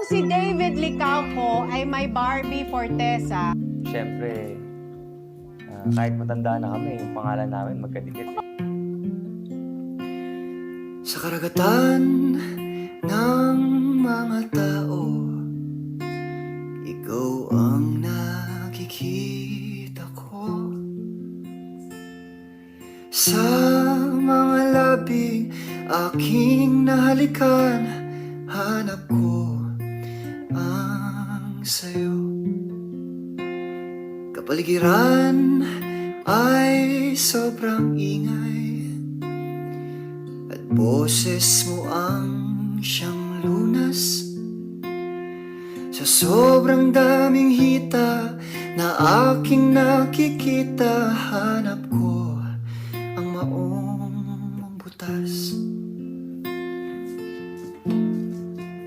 si David Licauco ay may Barbie Fortesa. Siyempre, kahit matanda na kami, yung pangalan namin magkadikit. Sa karagatan ng mga tao, ikaw ang nakikita ko. Sa mga labi aking nahalikan, hanap ko ang sayo. Kapaligiran ay sobrang ingay, at boses mo ang siyang lunas. Sa sobrang daming hita na aking nakikita, hanap ko ang maong butas.